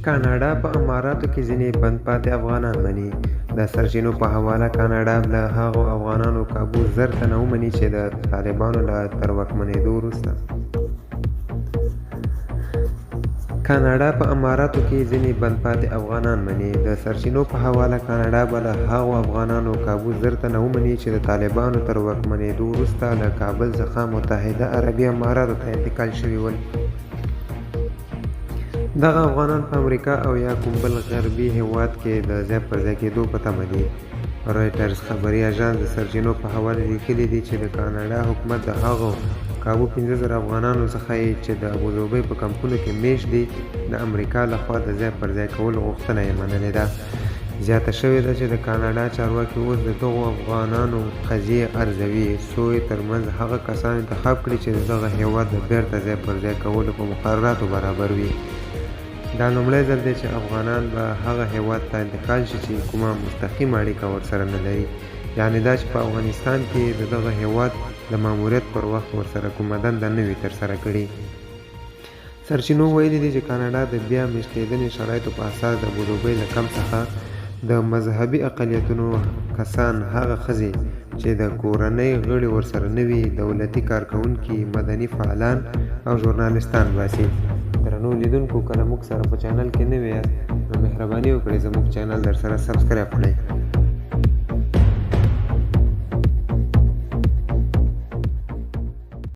کاناډا په اماراتو کې ځینې بند پاتې افغانان مني. د سرچینو په حواله کاناډا له هغو افغانانو کابو زر تنه ومني چې د طالبانو له تر واکمنېدو وروسته کاناډا په اماراتو کې ځینې بند پاتې افغانان مني. د سرچینو په حواله کاناډا به له هغو افغانانو کابو زر تنه ومني چې د طالبانو تر واکمنېدو وروسته له کابل څخه متحده عربي اماراتو ته انتقال شوي ول. دغه افغانان په امریکا او یا کوم بل غربي هیواد کې د ځای پر ځای کېدو په تمه دي. رویټرز خبري اژانس د سرچینو په حواله لیکلي دي چې د کاناډا حکومت د هغو کابو 15,000 افغانانو څخه چې د ابوظبي په کمپونو کې میشت دي د امریکا لخوا د ځای پر ځای کولو غوښتنه یې منلې ده. زیاته شوې ده چې د کاناډا چارواکي اوس د دغو افغانانو قضیې ارزوي څو یې ترمنځ هغه کسان انتخاب کړي چې د دغه هیواد د بیرته ځای پر ځای کولو په مقرراتو برابر وي. دا لومړی ځل دی چې افغانان به هغه هیواد ته انتقال شي چې کومه مستقیمه اړیکه ورسره نه لري، یعنې دا چې په افغانستان کې د دغه هیواد د ماموریت پر وخت ورسره کومه دنده نه وي ترسره کړې. سرچینو ویلي دي چې کاناډا د بیا میشتېدنې شرایطو په اساس د ابوظبي له کمپ څخه د مذهبي اقلیتونو کسان، هغه ښځې چې د کورنۍ غړي ورسره نه وي، دولتي کارکوونکي، مدني فعالان او ژورنالستان باسي. درنو لیدونکو، کله موږ سره په چینل کې نوی یاست نو مهرباني وکړئ زموږ چینل در سره سبسکرایب کړئ.